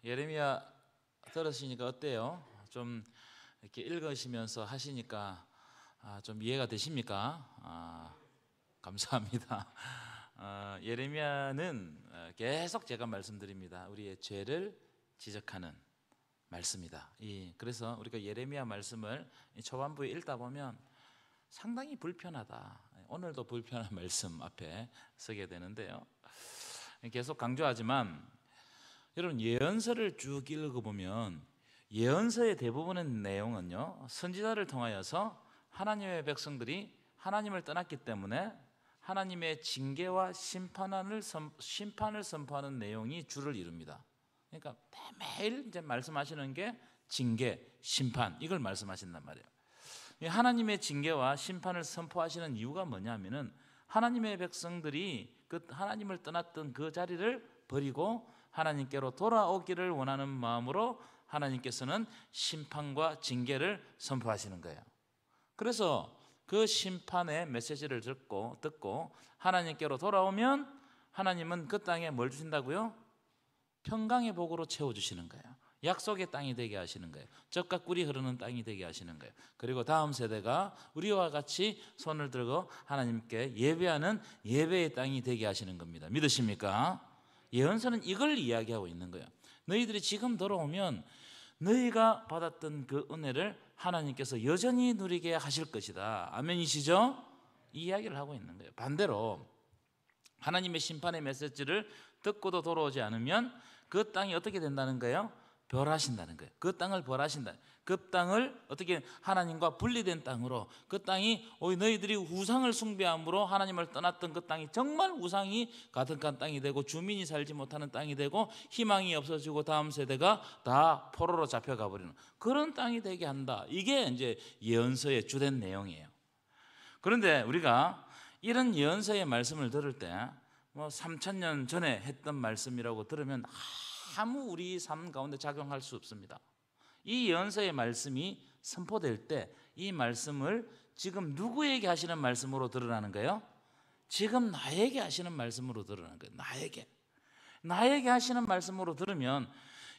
예레미야 들으시니까 어때요? 좀 이렇게 읽으시면서 하시니까 좀 이해가 되십니까? 감사합니다. 예레미야는 계속 제가 말씀드립니다. 우리의 죄를 지적하는 말씀이다. 그래서 우리가 예레미야 말씀을 초반부에 읽다 보면 상당히 불편하다. 오늘도 불편한 말씀 앞에 서게 되는데요. 계속 강조하지만 여러분, 예언서를 쭉 읽어보면 예언서의 대부분의 내용은요, 선지자를 통하여서 하나님의 백성들이 하나님을 떠났기 때문에 하나님의 징계와 심판을 선포하는 내용이 주를 이룹니다. 그러니까 매일 이제 말씀하시는 게 징계, 심판, 이걸 말씀하신단 말이에요. 하나님의 징계와 심판을 선포하시는 이유가 뭐냐면은 하나님의 백성들이 그 하나님을 떠났던 그 자리를 버리고 하나님께로 돌아오기를 원하는 마음으로 하나님께서는 심판과 징계를 선포하시는 거예요. 그래서 그 심판의 메시지를 듣고 하나님께로 돌아오면 하나님은 그 땅에 뭘 주신다고요? 평강의 복으로 채워주시는 거예요. 약속의 땅이 되게 하시는 거예요. 젖과 꿀이 흐르는 땅이 되게 하시는 거예요. 그리고 다음 세대가 우리와 같이 손을 들고 하나님께 예배하는 예배의 땅이 되게 하시는 겁니다. 믿으십니까? 예언서는 이걸 이야기하고 있는 거예요. 너희들이 지금 돌아오면 너희가 받았던 그 은혜를 하나님께서 여전히 누리게 하실 것이다. 아멘이시죠? 이 이야기를 하고 있는 거예요. 반대로 하나님의 심판의 메시지를 듣고도 돌아오지 않으면 그 땅이 어떻게 된다는 거예요? 벌하신다는 거예요. 그 땅을 벌하신다. 그 땅을 어떻게 하나님과 분리된 땅으로, 그 땅이 너희들이 우상을 숭배함으로 하나님을 떠났던 그 땅이 정말 우상이 가득한 땅이 되고 주민이 살지 못하는 땅이 되고 희망이 없어지고 다음 세대가 다 포로로 잡혀가 버리는 그런 땅이 되게 한다. 이게 이제 예언서의 주된 내용이에요. 그런데 우리가 이런 예언서의 말씀을 들을 때 3000년 전에 했던 말씀이라고 들으면 아무 우리 삶 가운데 작용할 수 없습니다. 이 예언서의 말씀이 선포될 때 이 말씀을 지금 누구에게 하시는 말씀으로 들으라는 거예요? 지금 나에게 하시는 말씀으로 들으라는 거예요. 나에게 하시는 말씀으로 들으면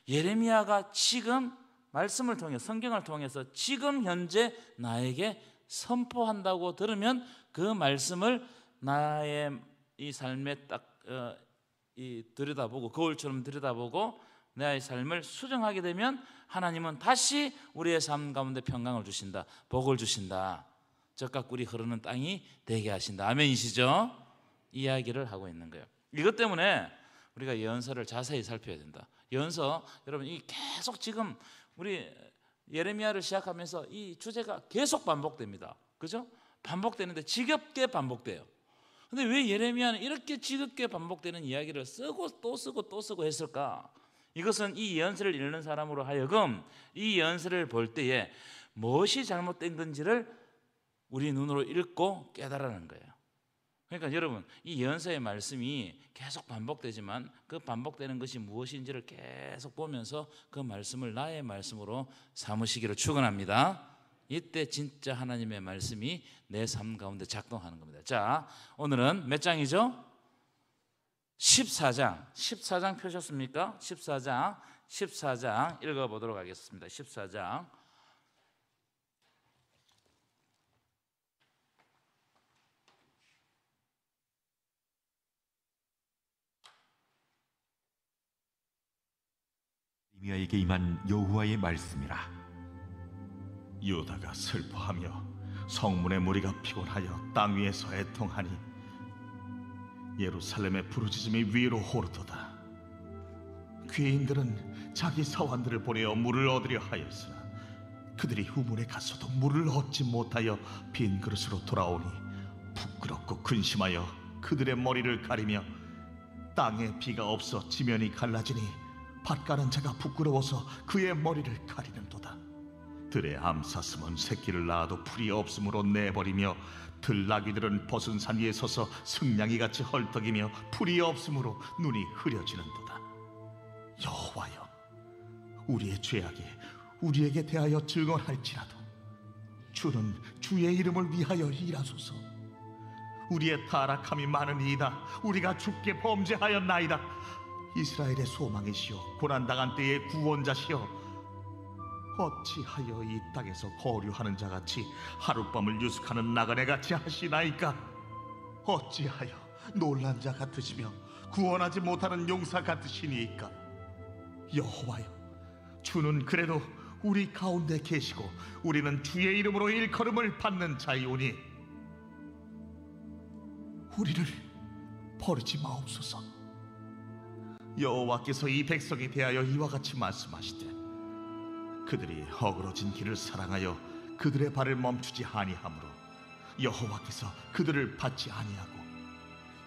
예레미야가 지금 말씀을 통해 성경을 통해서 지금 현재 나에게 선포한다고 들으면 그 말씀을 나의 이 삶에 딱 들여다보고 거울처럼 들여다보고 나의 삶을 수정하게 되면 하나님은 다시 우리의 삶 가운데 평강을 주신다, 복을 주신다, 젖과 꿀이 흐르는 땅이 되게 하신다. 아멘이시죠? 이야기를 하고 있는 거예요. 이것 때문에 우리가 예언서를 자세히 살펴야 된다. 예언서 여러분, 이 계속 지금 우리 예레미야를 시작하면서 이 주제가 계속 반복됩니다. 그죠? 반복되는데 지겹게 반복돼요. 근데 왜 예레미야는 이렇게 지겹게 반복되는 이야기를 쓰고 또 쓰고 또 쓰고 했을까? 이것은 이 예언서를 읽는 사람으로 하여금 이 예언서를 볼 때에 무엇이 잘못된 건지를 우리 눈으로 읽고 깨달으는 거예요. 그러니까 여러분, 이 예언서의 말씀이 계속 반복되지만 그 반복되는 것이 무엇인지를 계속 보면서 그 말씀을 나의 말씀으로 삼으시기를 축원합니다. 이때 진짜 하나님의 말씀이 내 삶 가운데 작동하는 겁니다. 자, 오늘은 몇 장이죠? 14장 펴셨습니까? 14장 읽어보도록 하겠습니다. 14장 예레미야에게 임한 여호와의 말씀이라. 유다가 슬퍼하며 성문의 무리가 피곤하여 땅 위에서 애통하니 예루살렘의 부르짖음이 위로 오르도다. 귀인들은 자기 사환들을 보내어 물을 얻으려 하였으나 그들이 후문에 가서도 물을 얻지 못하여 빈 그릇으로 돌아오니 부끄럽고 근심하여 그들의 머리를 가리며 땅에 비가 없어 지면이 갈라지니 밭가는 자가 부끄러워서 그의 머리를 가리는도다. 들의 암사슴은 새끼를 낳아도 풀이 없으므로 내버리며 들나귀들은 벗은 산 위에 서서 승냥이같이 헐떡이며 풀이 없으므로 눈이 흐려지는도다. 여호와여, 우리의 죄악이 우리에게 대하여 증언할지라도 주는 주의 이름을 위하여 일하소서. 우리의 타락함이 많으니이다. 우리가 주께 범죄하였나이다. 이스라엘의 소망이시여 고난당한 때의 구원자시여 어찌하여 이 땅에서 거류하는 자같이 하룻밤을 유숙하는 나그네같이 하시나이까? 어찌하여 놀란 자 같으시며 구원하지 못하는 용사 같으시니까? 여호와여, 주는 그래도 우리 가운데 계시고 우리는 주의 이름으로 일컬음을 받는 자이오니 우리를 버리지 마옵소서. 여호와께서 이 백성에 대하여 이와 같이 말씀하시되 그들이 어그러진 길을 사랑하여 그들의 발을 멈추지 아니하므로 여호와께서 그들을 받지 아니하고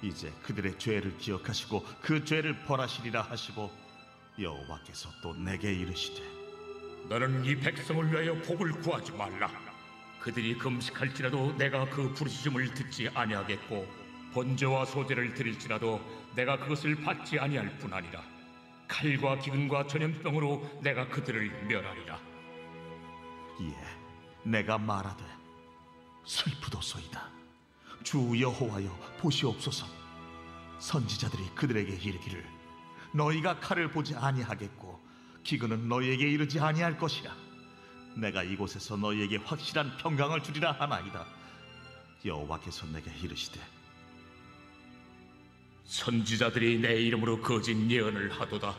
이제 그들의 죄를 기억하시고 그 죄를 벌하시리라 하시고 여호와께서 또 내게 이르시되 너는 이 백성을 위하여 복을 구하지 말라. 그들이 금식할지라도 내가 그 부르짖음을 듣지 아니하겠고 번제와 소제를 드릴지라도 내가 그것을 받지 아니할 뿐 아니라 칼과 기근과 전염병으로 내가 그들을 멸하리라. 이에 내가 말하되 슬프도소이다. 주 여호와여 보시옵소서. 선지자들이 그들에게 이르기를 너희가 칼을 보지 아니하겠고 기근은 너희에게 이르지 아니할 것이라. 내가 이곳에서 너희에게 확실한 평강을 주리라 하나이다. 여호와께서 내게 이르시되 선지자들이 내 이름으로 거짓 예언을 하도다.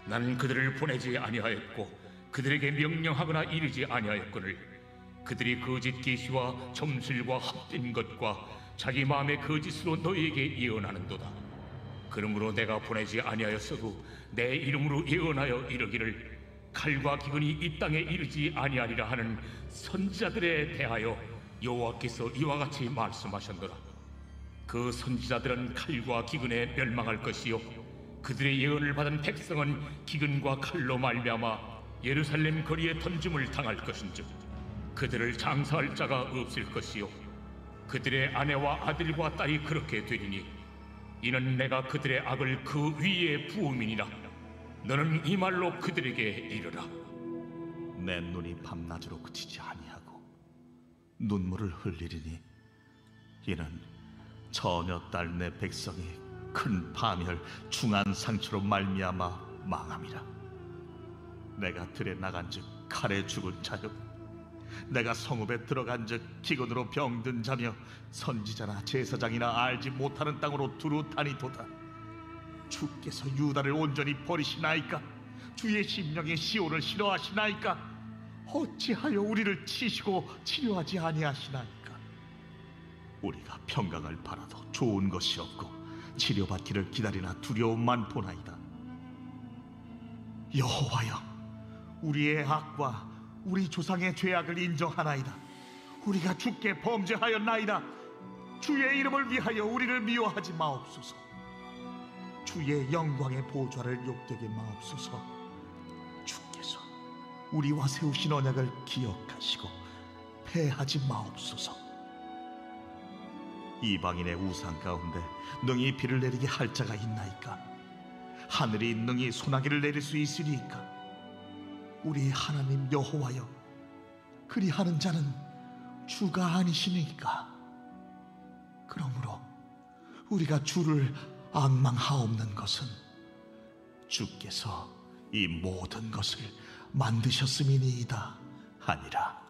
나는 그들을 보내지 아니하였고 그들에게 명령하거나 이르지 아니하였거늘 그들이 거짓 계시와 점술과 합된 것과 자기 마음의 거짓으로 너희에게 예언하는도다. 그러므로 내가 보내지 아니하였어도 내 이름으로 예언하여 이르기를 칼과 기근이 이 땅에 이르지 아니하리라 하는 선지자들에 대하여 여호와께서 이와 같이 말씀하셨노라. 그 선지자들은 칼과 기근에 멸망할 것이요 그들의 예언을 받은 백성은 기근과 칼로 말미암아 예루살렘 거리에 던짐을 당할 것인즉 그들을 장사할 자가 없을 것이요 그들의 아내와 아들과 딸이 그렇게 되리니 이는 내가 그들의 악을 그 위에 부음이니라. 너는 이 말로 그들에게 이르라. 내 눈이 밤낮으로 그치지 아니하고 눈물을 흘리리니 이는 처녀 딸 내 백성이 큰 파멸 중한 상처로 말미암아 망함이라. 내가 들에 나간즉 칼에 죽은 자요 내가 성읍에 들어간즉 기근으로 병든 자며 선지자나 제사장이나 알지 못하는 땅으로 두루 다니도다. 주께서 유다를 온전히 버리시나이까? 주의 심령이 시온을 싫어하시나이까? 어찌하여 우리를 치시고 치료하지 아니하시나이까? 우리가 평강을 바라도 좋은 것이 없고 치료받기를 기다리나 두려움만 보나이다. 여호와여, 우리의 악과 우리 조상의 죄악을 인정하나이다. 우리가 주께 범죄하였나이다. 주의 이름을 위하여 우리를 미워하지 마옵소서. 주의 영광의 보좌를 욕되게 마옵소서. 주께서 우리와 세우신 언약을 기억하시고 패하지 마옵소서. 이방인의 우상 가운데 능히 비를 내리게 할 자가 있나이까? 하늘이 능히 소나기를 내릴 수 있으리이까? 우리 하나님 여호와여, 그리하는 자는 주가 아니시니까? 그러므로 우리가 주를 앙망하옵는 것은 주께서 이 모든 것을 만드셨음이니이다 하니라.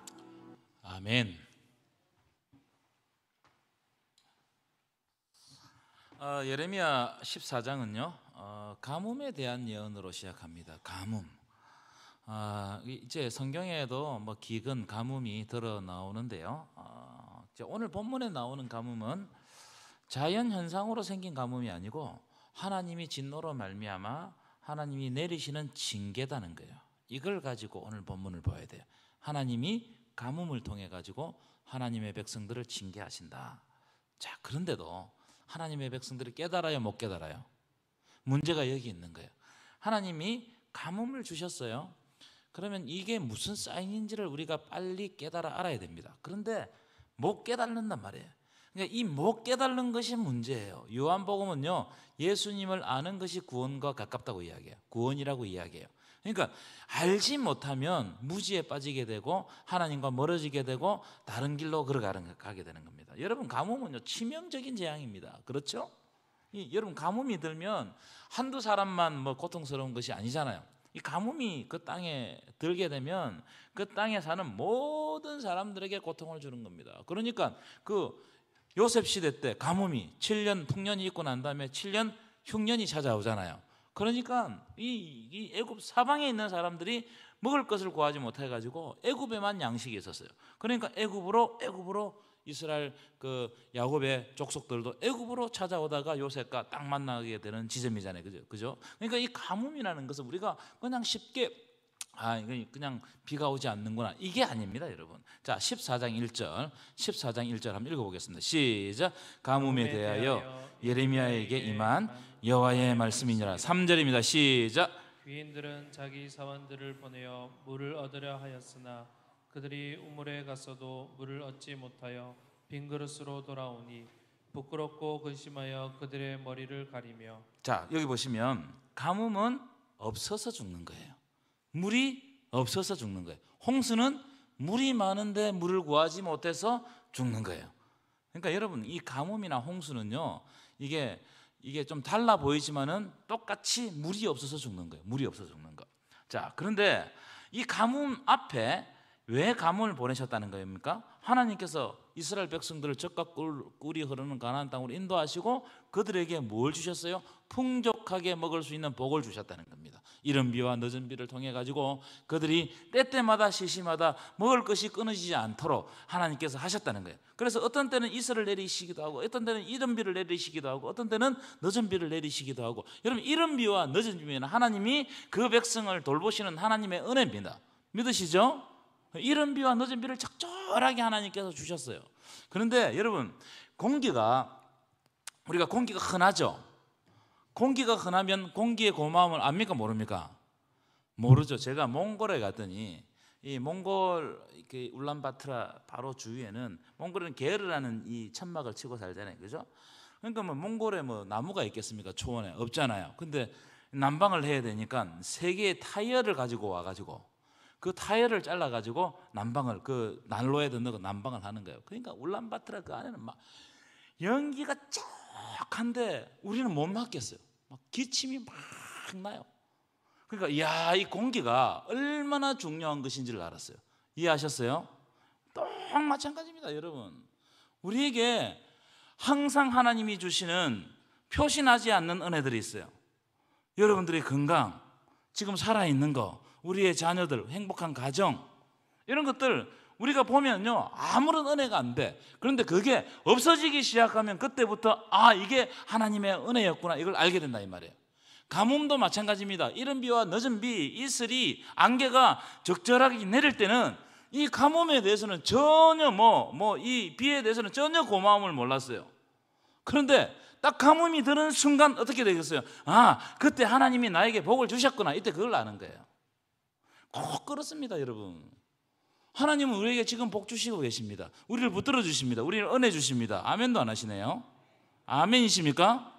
아멘. 예레미야 14장은요 가뭄에 대한 예언으로 시작합니다. 가뭄. 이제 성경에도 뭐 기근, 가뭄이 들어 나오는데요. 오늘 본문에 나오는 가뭄은 자연 현상으로 생긴 가뭄이 아니고 하나님이 진노로 말미암아 하나님이 내리시는 징계다는 거예요. 이걸 가지고 오늘 본문을 봐야 돼요. 하나님이 가뭄을 통해 가지고 하나님의 백성들을 징계하신다. 자, 그런데도 하나님의 백성들이 깨달아요, 못 깨달아요? 문제가 여기 있는 거예요. 하나님이 가뭄을 주셨어요. 그러면 이게 무슨 사인인지를 우리가 빨리 깨달아 알아야 됩니다. 그런데 못 깨달는단 말이에요. 그러니까 이 못 깨달는 것이 문제예요. 요한복음은요 예수님을 아는 것이 구원과 가깝다고 이야기해요. 구원이라고 이야기해요. 그러니까 알지 못하면 무지에 빠지게 되고 하나님과 멀어지게 되고 다른 길로 걸어가게 되는 겁니다. 여러분, 가뭄은요 치명적인 재앙입니다. 그렇죠? 여러분 가뭄이 들면 한두 사람만 뭐 고통스러운 것이 아니잖아요. 이 가뭄이 그 땅에 들게 되면 그 땅에 사는 모든 사람들에게 고통을 주는 겁니다. 그러니까 그 요셉 시대 때 가뭄이 7년 풍년이 있고 난 다음에 7년 흉년이 찾아오잖아요. 그러니까 이 애굽 사방에 있는 사람들이 먹을 것을 구하지 못해 가지고 애굽에만 양식이 있었어요. 그러니까 애굽으로 이스라엘 그 야곱의 족속들도 애굽으로 찾아오다가 요셉과 딱 만나게 되는 지점이잖아요. 그죠? 그러니까 이 가뭄이라는 것은 우리가 그냥 쉽게 그냥 비가 오지 않는구나 이게 아닙니다, 여러분. 자, 14장 1절 한번 읽어보겠습니다. 시작. 가뭄에 대하여 예레미야에게 임한 여호와의 말씀이니라. 3절입니다. 시작. 귀인들은 자기 사원들을 보내어 물을 얻으려 하였으나 그들이 우물에 갔어도 물을 얻지 못하여 빈 그릇으로 돌아오니 부끄럽고 근심하여 그들의 머리를 가리며. 자, 여기 보시면 가뭄은 없어서 죽는 거예요. 물이 없어서 죽는 거예요. 홍수는 물이 많은데 물을 구하지 못해서 죽는 거예요. 그러니까 여러분 이 가뭄이나 홍수는요, 이게 좀 달라 보이지만은 똑같이 물이 없어서 죽는 거예요. 물이 없어서 죽는 거. 자, 그런데 이 가뭄 앞에 왜 가뭄을 보내셨다는 겁니까? 하나님께서 이스라엘 백성들을 젖과 꿀이 흐르는 가나안 땅으로 인도하시고 그들에게 뭘 주셨어요? 풍족하게 먹을 수 있는 복을 주셨다는 겁니다. 이른 비와 늦은 비를 통해 가지고 그들이 때때마다 시시마다 먹을 것이 끊어지지 않도록 하나님께서 하셨다는 거예요. 그래서 어떤 때는 이슬을 내리시기도 하고 어떤 때는 이른 비를 내리시기도 하고 어떤 때는 늦은 비를 내리시기도 하고. 여러분 이른 비와 늦은 비는 하나님이 그 백성을 돌보시는 하나님의 은혜입니다. 믿으시죠? 이른 비와 늦은 비를 적절하게 하나님께서 주셨어요. 그런데 여러분 우리가 공기가 흔하죠. 공기가 흔하면 공기의 고마움을 압니까 모릅니까? 모르죠. 제가 몽골에 갔더니 이 몽골 울란바토르 바로 주위에는 몽골은 게르라는 이 천막을 치고 살잖아요, 그죠? 그러니까 뭐 몽골에 뭐 나무가 있겠습니까? 초원에 없잖아요. 근데 난방을 해야 되니까 3개의 타이어를 가지고 와가지고 그 타이어를 잘라가지고 난방을 그 난로에 넣는 난방을 하는 거예요. 그러니까 울란바토르 그 안에는 막 연기가 쫙한데 우리는 못 맡겠어요. 막 기침이 막 나요. 그러니까 이 공기가 얼마나 중요한 것인지를 알았어요. 이해하셨어요? 또 마찬가지입니다, 여러분. 우리에게 항상 하나님이 주시는 표시나지 않는 은혜들이 있어요. 여러분들의 건강, 지금 살아있는 거, 우리의 자녀들, 행복한 가정, 이런 것들 우리가 보면요 아무런 은혜가 안 돼. 그런데 그게 없어지기 시작하면 그때부터 이게 하나님의 은혜였구나 이걸 알게 된다 이 말이에요. 가뭄도 마찬가지입니다. 이른 비와 늦은 비, 이슬이, 안개가 적절하게 내릴 때는 이 가뭄에 대해서는 전혀 이 비에 대해서는 전혀 고마움을 몰랐어요. 그런데 딱 가뭄이 드는 순간 어떻게 되겠어요? 그때 하나님이 나에게 복을 주셨구나. 이때 그걸 아는 거예요. 꼭 그렇습니다, 여러분. 하나님은 우리에게 지금 복 주시고 계십니다. 우리를 붙들어 주십니다. 우리를 은혜 주십니다. 아멘도 안 하시네요. 아멘이십니까?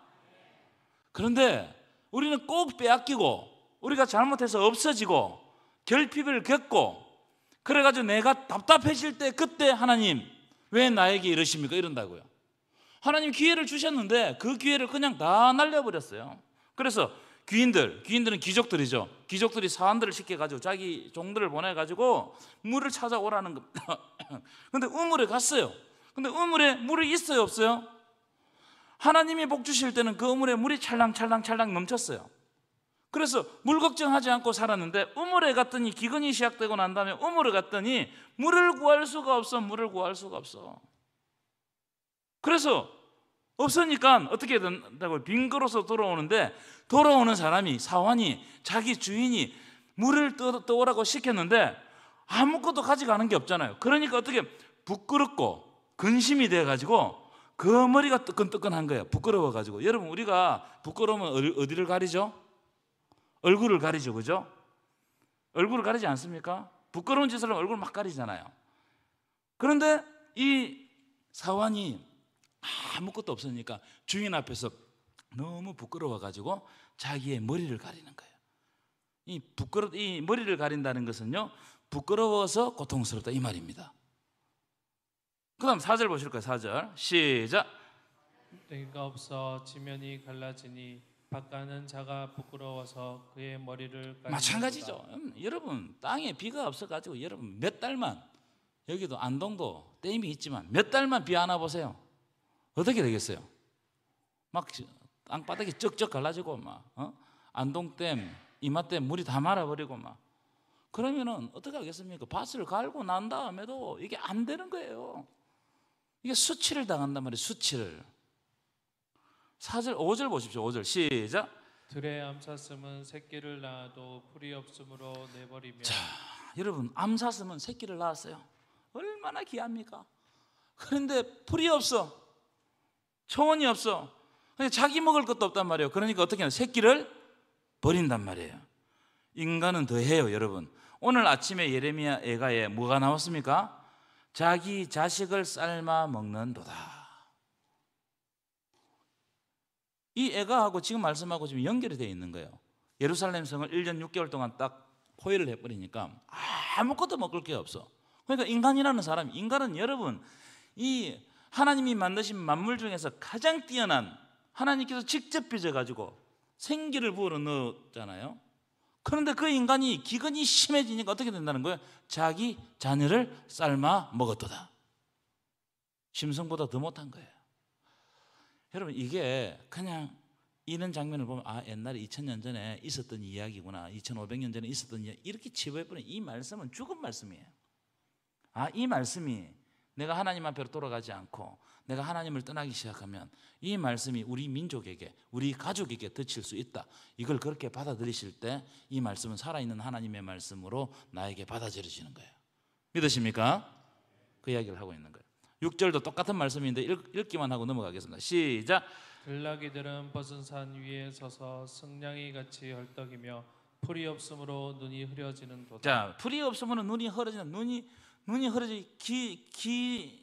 그런데 우리는 꼭 빼앗기고 우리가 잘못해서 없어지고 결핍을 겪고 그래가지고 내가 답답해질 때 그때 하나님 왜 나에게 이러십니까? 이런다고요. 하나님 기회를 주셨는데 그 기회를 그냥 다 날려버렸어요. 그래서 귀인들은 귀족들이죠. 귀족들이 사환들을 시켜가지고 자기 종들을 보내가지고 물을 찾아오라는 겁니다. 근데 우물에 갔어요. 근데 우물에 물이 있어요, 없어요? 하나님이 복 주실 때는 그 우물에 물이 찰랑찰랑 넘쳤어요. 그래서 물 걱정하지 않고 살았는데 우물에 갔더니 기근이 시작되고 난 다음에 우물에 갔더니 물을 구할 수가 없어. 그래서 없으니까 어떻게 된다고 빈 그릇으로 돌아오는데 돌아오는 사람이 사환이 자기 주인이 물을 떠오라고 시켰는데 아무것도 가져가는 게 없잖아요. 그러니까 어떻게 부끄럽고 근심이 돼가지고 그 머리가 뜨끈뜨끈한 거예요. 부끄러워가지고. 여러분 우리가 부끄러우면 어디를 가리죠? 얼굴을 가리죠, 그죠? 얼굴을 가리지 않습니까? 부끄러운 짓을 하면 얼굴 막 가리잖아요. 그런데 이 사환이 아무것도 없으니까 주인 앞에서 너무 부끄러워가지고 자기의 머리를 가리는 거예요. 이 머리를 가린다는 것은요 부끄러워서 고통스럽다 이 말입니다. 그 다음 4절 보실 거예요. 4절 시작. 때가 없어 지면이 갈라지니 밭가는 자가 부끄러워서 그의 머리를 까리는도다. 마찬가지죠. 여러분 땅에 비가 없어가지고 여러분 몇 달만, 여기도 안동도 댐이 있지만 몇 달만 비 안 와보세요. 어떻게 되겠어요? 막 땅바닥이 쩍쩍 갈라지고 막 안동댐, 이마댐 물이 다 말아버리고 막, 그러면은 어떻게 하겠습니까? 밭을 갈고 난 다음에도 이게 안 되는 거예요. 이게 수치를 당한단 말이에요. 수치를. 4절 5절 보십시오. 5절 시작. 들의 암사슴은 새끼를 낳아도 풀이 없으므로 내버리며. 자, 여러분 암사슴은 새끼를 낳았어요. 얼마나 귀합니까? 그런데 풀이 없어, 초원이 없어, 자기 먹을 것도 없단 말이에요. 그러니까 어떻게 하냐? 새끼를 버린단 말이에요. 인간은 더해요. 여러분, 오늘 아침에 예레미야 애가에 뭐가 나왔습니까? 자기 자식을 삶아 먹는도다. 이 애가하고 지금 말씀하고 지금 연결이 되어 있는 거예요. 예루살렘 성을 1년 6개월 동안 딱 포위를 해버리니까 아무것도 먹을 게 없어. 그러니까 인간이라는 사람, 인간은 여러분 이 하나님이 만드신 만물 중에서 가장 뛰어난, 하나님께서 직접 빚어가지고 생기를 부어 넣었잖아요. 그런데 그 인간이 기근이 심해지니까 어떻게 된다는 거예요? 자기 자녀를 삶아 먹었도다. 심성보다 더 못한 거예요. 여러분 이게 그냥 이런 장면을 보면 옛날에 2000년 전에 있었던 이야기구나, 2500년 전에 있었던 이야기, 이렇게 치부해버리는 이 말씀은 죽은 말씀이에요. 이 말씀이 내가 하나님 앞으로 돌아가지 않고 내가 하나님을 떠나기 시작하면 이 말씀이 우리 민족에게, 우리 가족에게 덮칠 수 있다. 이걸 그렇게 받아들이실 때 이 말씀은 살아있는 하나님의 말씀으로 나에게 받아들여지는 거예요. 믿으십니까? 그 이야기를 하고 있는 거예요. 6절도 똑같은 말씀인데 읽기만 하고 넘어가겠습니다. 시작. 들나귀들은 벗은 산 위에 서서 승냥이 같이 헐떡이며 풀이 없으므로 눈이 흐려지는도다. 자, 풀이 없으면 눈이 흐려지는, 눈이 흐려지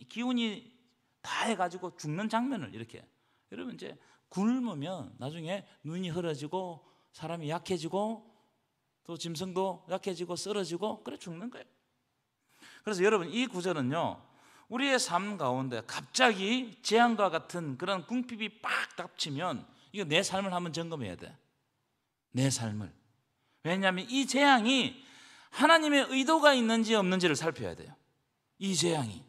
기운이 다 해가지고 죽는 장면을 이렇게, 여러분 이제 굶으면 나중에 눈이 흐려지고 사람이 약해지고 또 짐승도 약해지고 쓰러지고 그래 죽는 거예요. 그래서 여러분 이 구절은요, 우리의 삶 가운데 갑자기 재앙과 같은 그런 궁핍이 빡 닥치면 이거 내 삶을 한번 점검해야 돼. 내 삶을. 왜냐하면 이 재앙이 하나님의 의도가 있는지 없는지를 살펴야 돼요. 이 재앙이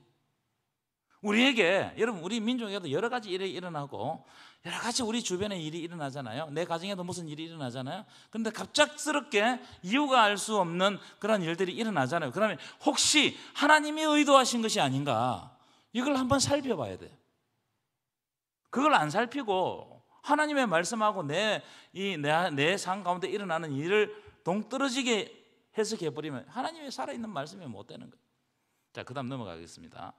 우리에게, 여러분 우리 민족에도 여러 가지 일이 일어나고 여러 가지 우리 주변에 일이 일어나잖아요. 내 가정에도 무슨 일이 일어나잖아요. 그런데 갑작스럽게 이유가 알 수 없는 그런 일들이 일어나잖아요. 그러면 혹시 하나님이 의도하신 것이 아닌가, 이걸 한번 살펴봐야 돼요. 그걸 안 살피고 하나님의 말씀하고 내 삶 가운데 일어나는 일을 동떨어지게 해석해버리면 하나님의 살아있는 말씀이 못 되는 거예요. 자, 그 다음 넘어가겠습니다.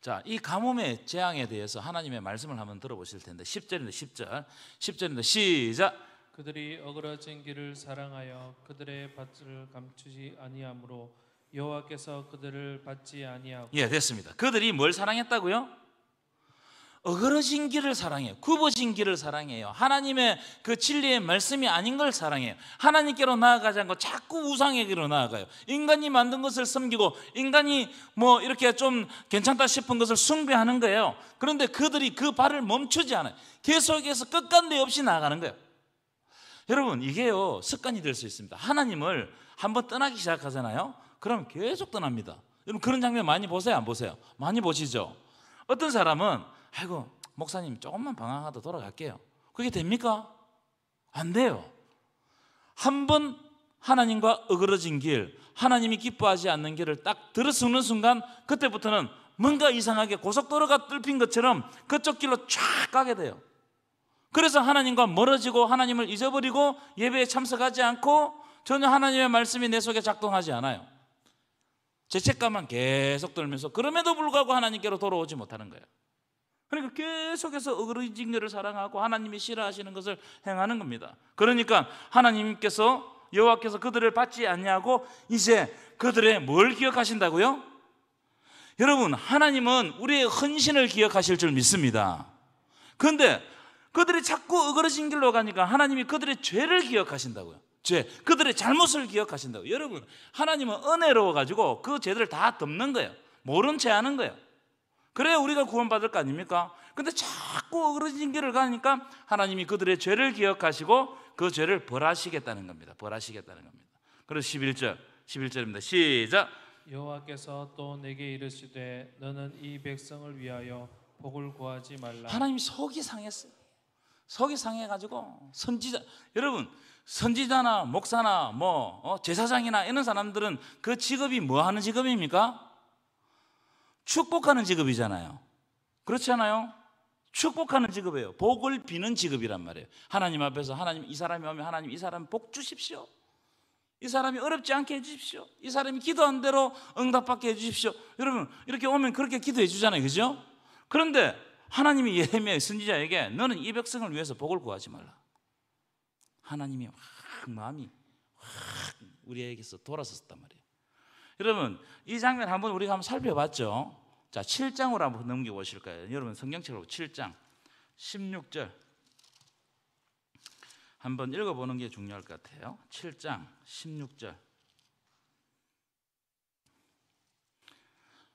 자, 이 가뭄의 재앙에 대해서 하나님의 말씀을 한번 들어보실 텐데 10절인데 시작. 그들이 어그러진 길을 사랑하여 그들의 밭을 감추지 아니하므로 여호와께서 그들을 받지 아니하고. 예, 됐습니다. 그들이 뭘 사랑했다고요? 어그러진 길을 사랑해요. 굽어진 길을 사랑해요. 하나님의 그 진리의 말씀이 아닌 걸 사랑해요. 하나님께로 나아가지 않고 자꾸 우상에게로 나아가요. 인간이 만든 것을 섬기고 인간이 뭐 이렇게 좀 괜찮다 싶은 것을 숭배하는 거예요. 그런데 그들이 그 발을 멈추지 않아요. 계속해서 끝간데 없이 나아가는 거예요. 여러분 이게요 습관이 될 수 있습니다. 하나님을 한번 떠나기 시작하잖아요. 그럼 계속 떠납니다. 여러분 그런 장면 많이 보세요, 안 보세요? 많이 보시죠. 어떤 사람은 아이고 목사님 조금만 방황하다 돌아갈게요. 그게 됩니까? 안 돼요. 한번 하나님과 어그러진 길, 하나님이 기뻐하지 않는 길을 딱 들어서는 순간 그때부터는 뭔가 이상하게 고속도로가 뚫힌 것처럼 그쪽 길로 쫙 가게 돼요. 그래서 하나님과 멀어지고 하나님을 잊어버리고 예배에 참석하지 않고 전혀 하나님의 말씀이 내 속에 작동하지 않아요. 죄책감만 계속 들면서 그럼에도 불구하고 하나님께로 돌아오지 못하는 거예요. 그러니까 계속해서 어그러진 길을 사랑하고 하나님이 싫어하시는 것을 행하는 겁니다. 그러니까 하나님께서 여호와께서 그들을 받지 않냐고 이제 그들의 뭘 기억하신다고요? 여러분 하나님은 우리의 헌신을 기억하실 줄 믿습니다. 그런데 그들이 자꾸 어그러진 길로 가니까 하나님이 그들의 죄를 기억하신다고요. 죄, 그들의 잘못을 기억하신다고요. 여러분 하나님은 은혜로워가지고 그 죄들을 다 덮는 거예요. 모른 채 하는 거예요. 그래야 우리가 구원받을 거 아닙니까? 근데 자꾸 어그러진 길을 가니까 하나님이 그들의 죄를 기억하시고 그 죄를 벌하시겠다는 겁니다. 벌하시겠다는 겁니다. 그래서 11절입니다. 시작. 여호와께서 또 내게 이르시되 너는 이 백성을 위하여 복을 구하지 말라. 하나님이 속이 상했어요. 속이 상해가지고 선지자, 여러분 선지자나 목사나 제사장이나 이런 사람들은 그 직업이 뭐 하는 직업입니까? 축복하는 직업이잖아요. 그렇지 않아요? 축복하는 직업이에요. 복을 비는 직업이란 말이에요. 하나님 앞에서 하나님, 이 사람이 오면 하나님 이 사람 복 주십시오. 이 사람이 어렵지 않게 해주십시오. 이 사람이 기도한 대로 응답받게 해주십시오. 여러분 이렇게 오면 그렇게 기도해 주잖아요. 그죠? 그런데 하나님이 예레미야 선지자에게 너는 이 백성을 위해서 복을 구하지 말라. 하나님이 마음이 우리에게서 돌아섰단 말이에요. 여러분 이 장면 한번 우리가 한번 살펴봤죠. 자 7장으로 한번 넘겨보실까요? 여러분 성경책으로 7장 16절 한번 읽어보는 게 중요할 것 같아요. 7장 16절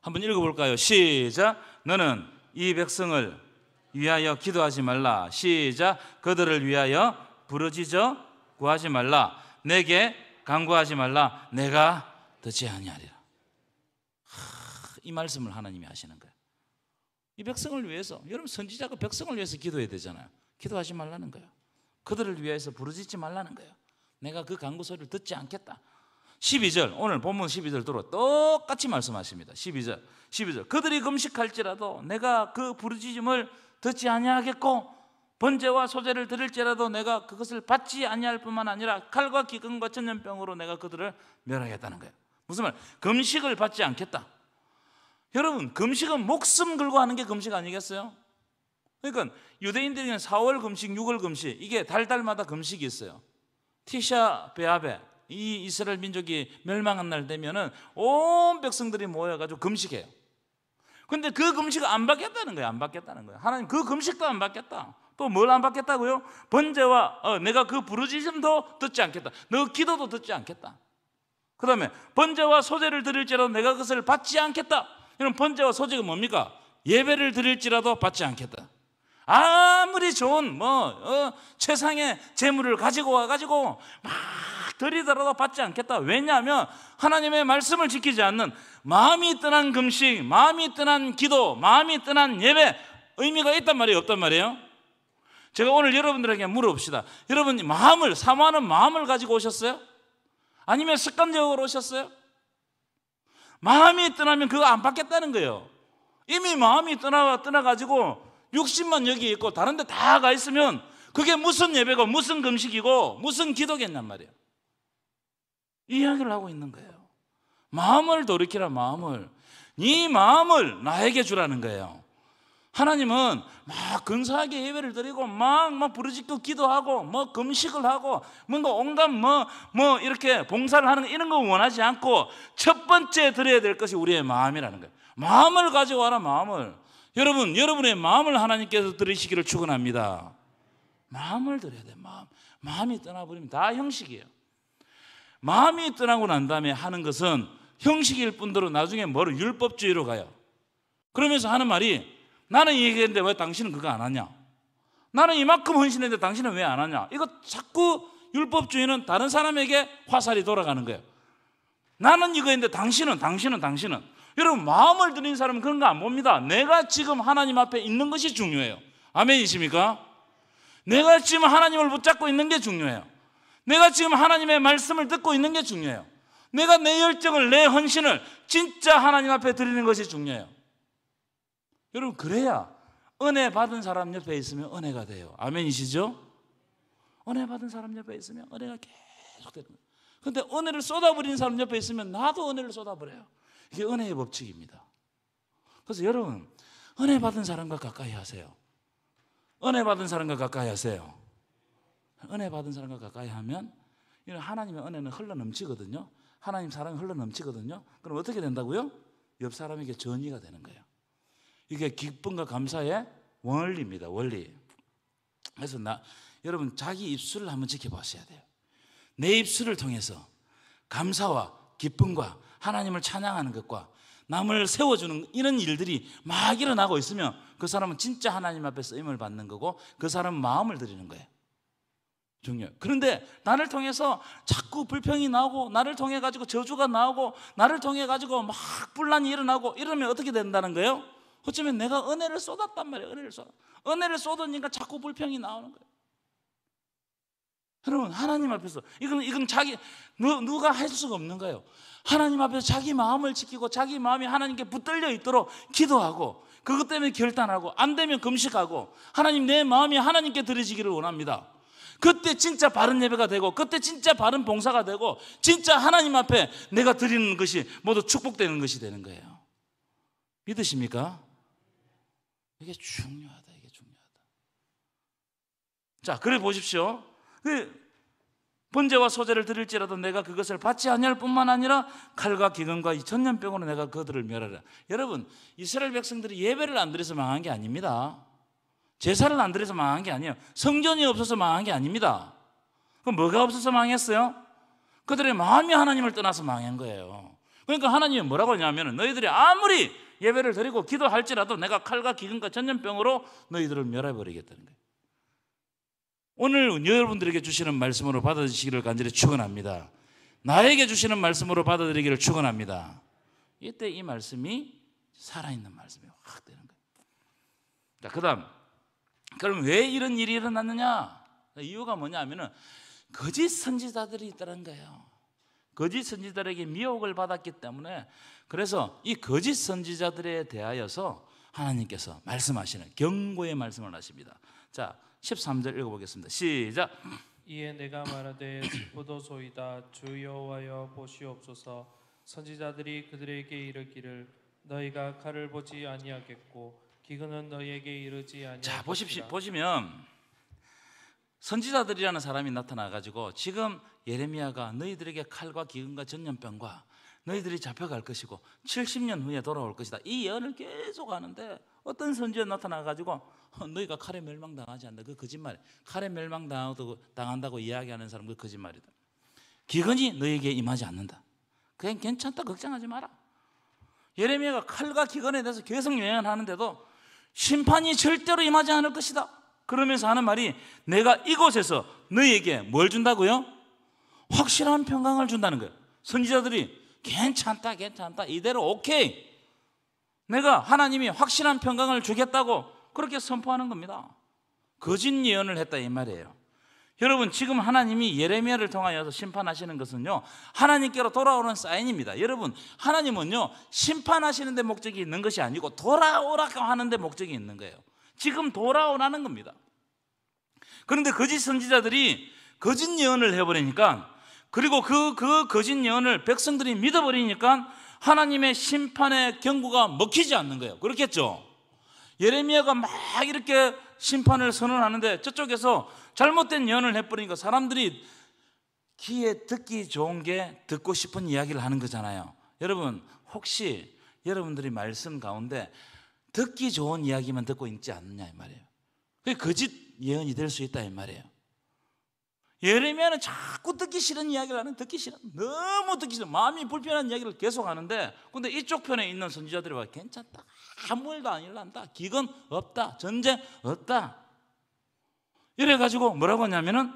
한번 읽어볼까요? 시작. 너는 이 백성을 위하여 기도하지 말라. 시작. 그들을 위하여 부르짖어 구하지 말라. 내게 간구하지 말라. 내가 듣지 아니하리라. 이 말씀을 하나님이 하시는 거예요. 이 백성을 위해서, 여러분 선지자가 백성을 위해서 기도해야 되잖아요. 기도하지 말라는 거예요. 그들을 위해서 부르짖지 말라는 거예요. 내가 그 간구 소리를 듣지 않겠다. 12절 오늘 본문 12절 들어 똑같이 말씀하십니다. 12절 그들이 금식할지라도 내가 그 부르짖음을 듣지 아니하겠고 번제와 소제를 드릴지라도 내가 그것을 받지 아니할 뿐만 아니라 칼과 기근과 전염병으로 내가 그들을 멸하겠다는 거예요. 무슨 말? 금식을 받지 않겠다. 여러분 금식은 목숨 걸고 하는 게 금식 아니겠어요? 그러니까 유대인들은 4월 금식, 6월 금식 이게 달달마다 금식이 있어요. 티샤 베아베 이 이스라엘 민족이 멸망한 날 되면은 온 백성들이 모여가지고 금식해요. 근데 그 금식을 안 받겠다는 거예요. 안 받겠다는 거예요. 하나님 그 금식도 안 받겠다. 또 뭘 안 받겠다고요? 번제와 내가 그 부르짖음도 듣지 않겠다. 너 기도도 듣지 않겠다. 그 다음에 번제와 소제를 드릴지라도 내가 그것을 받지 않겠다. 이런 번제와 소제가 뭡니까? 예배를 드릴지라도 받지 않겠다. 아무리 좋은 최상의 재물을 가지고 와가지고 막 드리더라도 받지 않겠다. 왜냐하면 하나님의 말씀을 지키지 않는 마음이 떠난 금식, 마음이 떠난 기도, 마음이 떠난 예배 의미가 있단 말이에요? 없단 말이에요? 제가 오늘 여러분들에게 물어봅시다. 여러분 마음을 사모하는 마음을 가지고 오셨어요? 아니면 습관적으로 오셨어요? 마음이 떠나면 그거 안 받겠다는 거예요. 이미 마음이 떠나가지고 육신만 여기 있고 다른 데 다 가 있으면 그게 무슨 예배고 무슨 금식이고 무슨 기도겠냔 말이에요. 이 이야기를 하고 있는 거예요. 마음을 돌이키라. 마음을, 네 마음을 나에게 주라는 거예요. 하나님은 막 근사하게 예배를 드리고 막 부르짖고 기도하고 금식을 하고 뭔가 온갖 이렇게 봉사를 하는 거 이런 거 원하지 않고 첫 번째 드려야 될 것이 우리의 마음이라는 거예요. 마음을 가지고 와라. 마음을. 여러분의 마음을 하나님께서 드리시기를 축원합니다. 마음을 드려야 돼. 마음이 떠나버리면 다 형식이에요. 마음이 떠나고 난 다음에 하는 것은 형식일 뿐더러 나중에 율법주의로 가요. 그러면서 하는 말이 나는 이 얘기했는데 왜 당신은 그거 안 하냐? 나는 이만큼 헌신했는데 당신은 왜 안 하냐? 이거 자꾸 율법주의는 다른 사람에게 화살이 돌아가는 거예요. 나는 이거 했는데 당신은 여러분 마음을 드린 사람은 그런 거 안 봅니다. 내가 지금 하나님 앞에 있는 것이 중요해요. 아멘이십니까? 내가 지금 하나님을 붙잡고 있는 게 중요해요. 내가 지금 하나님의 말씀을 듣고 있는 게 중요해요. 내가 내 열정을, 내 헌신을 진짜 하나님 앞에 드리는 것이 중요해요. 여러분 그래야 은혜 받은 사람 옆에 있으면 은혜가 돼요. 아멘이시죠? 은혜 받은 사람 옆에 있으면 은혜가 계속 되는 거예요. 그런데 은혜를 쏟아버리는 사람 옆에 있으면 나도 은혜를 쏟아버려요. 이게 은혜의 법칙입니다. 그래서 여러분 은혜 받은 사람과 가까이 하세요. 은혜 받은 사람과 가까이 하세요. 은혜 받은 사람과 가까이 하면 하나님의 은혜는 흘러넘치거든요. 하나님 사랑이 흘러넘치거든요. 그럼 어떻게 된다고요? 옆 사람에게 전이가 되는 거예요. 이게 기쁨과 감사의 원리입니다. 원리. 그래서 여러분 자기 입술을 한번 지켜보셔야 돼요. 내 입술을 통해서 감사와 기쁨과 하나님을 찬양하는 것과 남을 세워주는 이런 일들이 막 일어나고 있으면 그 사람은 진짜 하나님 앞에 쓰임을 받는 거고 그 사람은 마음을 드리는 거예요. 중요해요. 그런데 나를 통해서 자꾸 불평이 나오고 나를 통해 가지고 저주가 나오고 나를 통해 가지고 막 분란이 일어나고 이러면 어떻게 된다는 거예요? 어쩌면 내가 은혜를 쏟았단 말이에요. 은혜를 쏟으니까 자꾸 불평이 나오는 거예요. 여러분, 하나님 앞에서 이건 자기 누가 할 수가 없는 거예요. 하나님 앞에서 자기 마음을 지키고 자기 마음이 하나님께 붙들려 있도록 기도하고 그것 때문에 결단하고 안 되면 금식하고 하나님 내 마음이 하나님께 드려지기를 원합니다. 그때 진짜 바른 예배가 되고 그때 진짜 바른 봉사가 되고 진짜 하나님 앞에 내가 드리는 것이 모두 축복되는 것이 되는 거예요. 믿으십니까? 이게 중요하다. 자, 그래 보십시오. 번제와 소제를 드릴지라도 내가 그것을 받지 아니할 뿐만 아니라 칼과 기근과 이 전염병으로 내가 그들을 멸하라. 여러분, 이스라엘 백성들이 예배를 안 드려서 망한 게 아닙니다. 제사를 안 드려서 망한 게 아니에요. 성전이 없어서 망한 게 아닙니다. 그럼 뭐가 없어서 망했어요? 그들의 마음이 하나님을 떠나서 망한 거예요. 그러니까 하나님이 뭐라고 하냐면 너희들이 아무리 예배를 드리고 기도할지라도 내가 칼과 기근과 전염병으로 너희들을 멸해버리겠다는 거예요. 오늘 여러분들에게 주시는 말씀으로 받아들이시기를 간절히 축원합니다. 나에게 주시는 말씀으로 받아들이기를 축원합니다. 이때 이 말씀이 살아있는 말씀이 확 되는 거예요. 자, 그다음 그럼 왜 이런 일이 일어났느냐? 이유가 뭐냐 하면은 거짓 선지자들이 있다는 거예요. 거짓 선지자들에게 미혹을 받았기 때문에 그래서 이 거짓 선지자들에 대하여서 하나님께서 말씀하시는 경고의 말씀을 하십니다. 자, 13절 읽어보겠습니다. 시작. 이에 내가 말하되 포도소이다 주 여호와여 보시옵소서. 선지자들이 그들에게 이르기를 너희가 칼을 보지 아니하겠고 기근은 너희에게 이르지 아니하겠다. 자, 보시면 선지자들이라는 사람이 나타나가지고 지금 예레미야가 너희들에게 칼과 기근과 전염병과 너희들이 잡혀갈 것이고 70년 후에 돌아올 것이다, 이 예언을 계속 하는데 어떤 선지자 나타나가지고 너희가 칼에 멸망당하지 않는다, 그 거짓말이야. 칼에 멸망당한다고 이야기하는 사람 그 거짓말이다. 기근이 너희에게 임하지 않는다, 그냥 괜찮다, 걱정하지 마라. 예레미야가 칼과 기근에 대해서 계속 예언하는데도 심판이 절대로 임하지 않을 것이다 그러면서 하는 말이 내가 이곳에서 너희에게 뭘 준다고요? 확실한 평강을 준다는 거예요. 선지자들이 괜찮다 이대로 오케이, 내가 하나님이 확실한 평강을 주겠다고 그렇게 선포하는 겁니다. 거짓 예언을 했다 이 말이에요. 여러분, 지금 하나님이 예레미야를 통하여서 심판하시는 것은요 하나님께로 돌아오는 사인입니다. 여러분, 하나님은요 심판하시는 데 목적이 있는 것이 아니고 돌아오라고 하는 데 목적이 있는 거예요. 지금 돌아오라는 겁니다. 그런데 거짓 선지자들이 거짓 예언을 해버리니까, 그리고 그 거짓 예언을 백성들이 믿어버리니까 하나님의 심판의 경고가 먹히지 않는 거예요. 그렇겠죠? 예레미야가 막 이렇게 심판을 선언하는데 저쪽에서 잘못된 예언을 해버리니까 사람들이 귀에 듣기 좋은 게 듣고 싶은 이야기를 하는 거잖아요. 여러분, 혹시 여러분들이 말씀 가운데 듣기 좋은 이야기만 듣고 있지 않느냐 이 말이에요. 그게 거짓 예언이 될 수 있다 이 말이에요. 예레미야는 자꾸 듣기 싫은 이야기를 하는, 너무 듣기 싫은, 마음이 불편한 이야기를 계속 하는데, 근데 이쪽 편에 있는 선지자들이 봐, 괜찮다, 아무 일도 안 일어난다, 기근 없다, 전쟁 없다, 이래가지고 뭐라고 하냐면은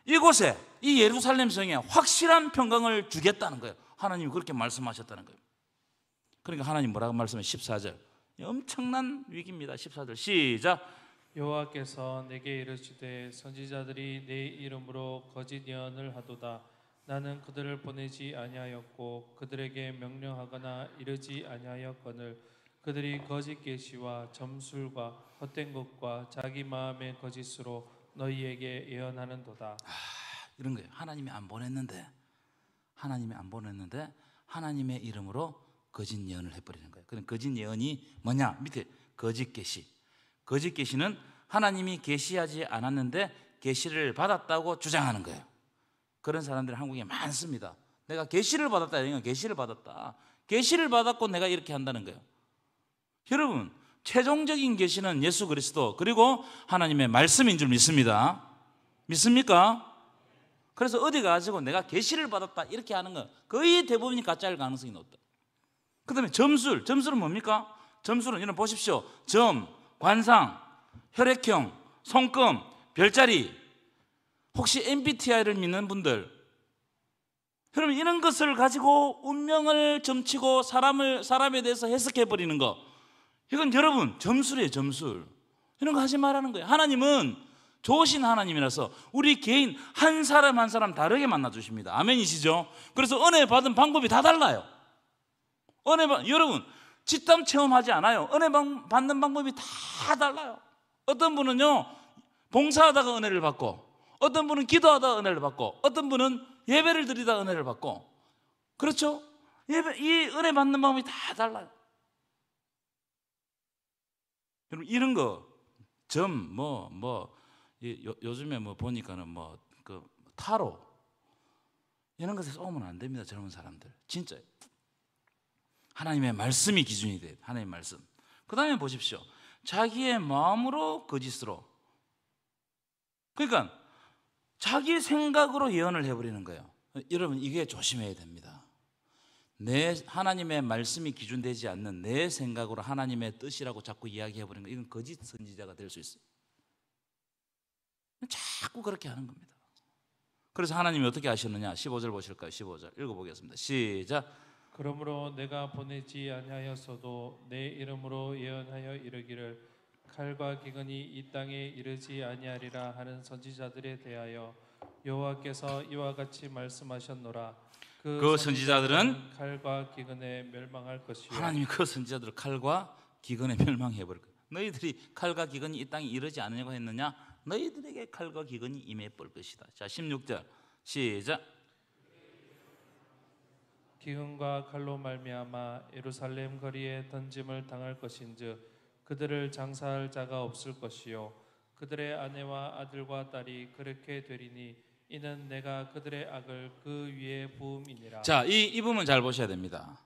이곳에, 이 예루살렘 성에 확실한 평강을 주겠다는 거예요. 하나님이 그렇게 말씀하셨다는 거예요. 그러니까 하나님 뭐라고 말씀해? 14절, 엄청난 위기입니다. 14절 시작. 여호와께서 내게 이르시되 선지자들이 내 이름으로 거짓 예언을 하도다. 나는 그들을 보내지 아니하였고 그들에게 명령하거나 이르지 아니하였거늘 그들이 거짓 계시와 점술과 헛된 것과 자기 마음의 거짓으로 너희에게 예언하는도다. 이런 거예요. 하나님이 안 보냈는데 하나님의 이름으로 거짓 예언을 해버리는 거예요. 그럼 거짓 예언이 뭐냐? 밑에 거짓 계시. 거짓 계시는 하나님이 계시하지 않았는데 계시를 받았다고 주장하는 거예요. 그런 사람들이 한국에 많습니다. 내가 계시를 받았다, 이건 계시를 받았다, 계시를 받았고 내가 이렇게 한다는 거예요. 여러분, 최종적인 계시는 예수 그리스도 그리고 하나님의 말씀인 줄 믿습니다. 믿습니까? 그래서 어디 가지고 내가 계시를 받았다 이렇게 하는 건 거의 대부분이 가짜일 가능성이 높다. 그 다음에 점술은 뭡니까? 점술은 여러분 보십시오. 점, 관상, 혈액형, 손금, 별자리. 혹시 MBTI를 믿는 분들, 여러분 이런 것을 가지고 운명을 점치고 사람에 대해서 해석해 버리는 거, 이건 여러분 점술이에요. 점술. 이런 거 하지 말라는 거예요. 하나님은 좋으신 하나님이라서 우리 개인 한 사람 한 사람 다르게 만나 주십니다. 아멘이시죠? 그래서 은혜 받은 방법이 다 달라요. 여러분 집담 체험하지 않아요. 은혜 받는 방법이 다 달라요. 어떤 분은요 봉사하다가 은혜를 받고, 어떤 분은 기도하다가 은혜를 받고, 어떤 분은 예배를 드리다가 은혜를 받고. 그렇죠? 이 은혜 받는 방법이 다 달라요. 여러분 이런 거 요즘에 보니까는 그 타로 이런 것에 쏘면 안 됩니다. 젊은 사람들 진짜 하나님의 말씀이 기준이 돼요. 하나님의 말씀. 그 다음에 보십시오. 자기의 마음으로 거짓으로, 그러니까 자기 생각으로 예언을 해버리는 거예요. 여러분 이게 조심해야 됩니다. 하나님의 말씀이 기준되지 않는 내 생각으로 하나님의 뜻이라고 자꾸 이야기해버리는 거, 이건 거짓 선지자가 될 수 있어요. 자꾸 그렇게 하는 겁니다. 그래서 하나님이 어떻게 하셨느냐? 15절 보실까요? 15절 읽어보겠습니다. 시작. 그러므로 내가 보내지 아니하였어도 내 이름으로 예언하여 이르기를 칼과 기근이 이 땅에 이르지 아니하리라 하는 선지자들에 대하여 여호와께서 이와 같이 말씀하셨노라. 그 선지자들은 칼과 기근에 멸망할 것이요. 하나님이 그 선지자들을 칼과 기근에 멸망해버릴 거예요. 너희들이 칼과 기근이 이 땅에 이르지 않으냐고 했느냐? 너희들에게 칼과 기근이 임해볼 것이다. 자 16절 시작. 기근과 칼로 말미암아 예루살렘 거리에 던짐을 당할 것인즉 그들을 장사할 자가 없을 것이요 그들의 아내와 아들과 딸이 그렇게 되리니 이는 내가 그들의 악을 그 위에 부음이니라. 자, 이 부분 잘 보셔야 됩니다.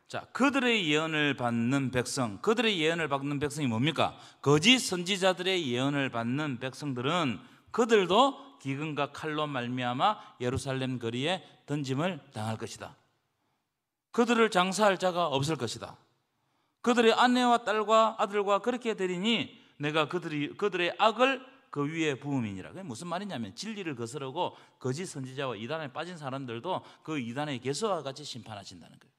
자, 그들의 예언을 받는 백성, 그들의 예언을 받는 백성이 뭡니까? 거짓 선지자들의 예언을 받는 백성들은 그들도 기근과 칼로 말미암아 예루살렘 거리에 던짐을 당할 것이다. 그들을 장사할 자가 없을 것이다. 그들의 아내와 딸과 아들과 그렇게 되리니 내가 그들의 악을 그 위에 부음이니라. 그게 무슨 말이냐면 진리를 거스르고 거짓 선지자와 이단에 빠진 사람들도 그 이단의 개수와 같이 심판하신다는 거예요.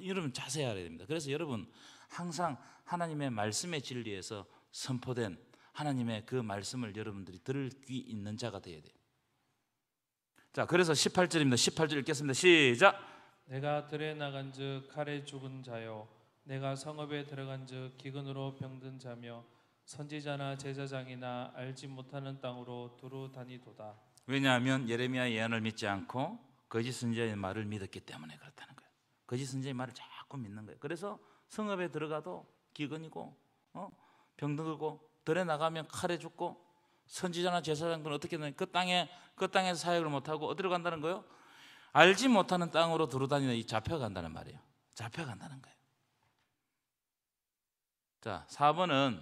여러분 자세히 알아야 됩니다. 그래서 여러분 항상 하나님의 말씀의 진리에서 선포된 하나님의 그 말씀을 여러분들이 들을 귀 있는 자가 되어야 돼요. 자, 그래서 18절입니다. 18절 읽겠습니다. 시작. 내가 들에 나간즉 칼에 죽은 자요 내가 성읍에 들어간즉 기근으로 병든 자며 선지자나 제사장이나 알지 못하는 땅으로 두루 다니도다. 왜냐하면 예레미야 예언을 믿지 않고 거짓 선지자의 말을 믿었기 때문에 그렇다는 거예요. 거짓 선지자의 말을 자꾸 믿는 거예요. 그래서 성읍에 들어가도 기근이고 병들고 들에 나가면 칼에 죽고 선지자나 제사장들은 어떻게 되냐? 그 땅에서 사역을 못하고 어디로 간다는 거예요? 알지 못하는 땅으로 두루 다니는 이 잡혀간다는 말이에요. 잡혀간다는 거예요. 자, 4번은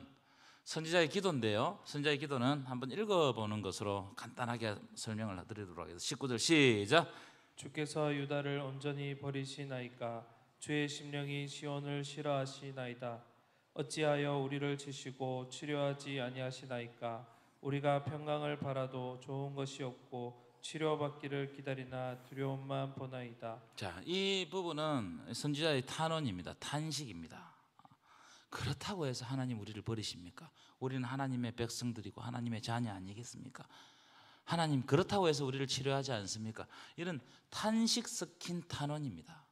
선지자의 기도인데요. 선지자의 기도는 한번 읽어보는 것으로 간단하게 설명을 드리도록 하겠습니다. 19절 시작. 주께서 유다를 온전히 버리시나이까 주의 심령이 시온을 싫어하시나이다. 어찌하여 우리를 치시고 치료하지 아니하시나이까 우리가 평강을 바라도 좋은 것이 없고 치료받기를 기다리나 두려움만 보나이다. 자, 이 부분은 선지자의 탄원입니다. 탄식입니다. 그렇다고 해서 하나님 우리를 버리십니까? 우리는 하나님의 백성들이고 하나님의 자녀 아니겠습니까? 하나님 그렇다고 해서 우리를 치료하지 않습니까? 이런 탄식 섞인 탄원입니다.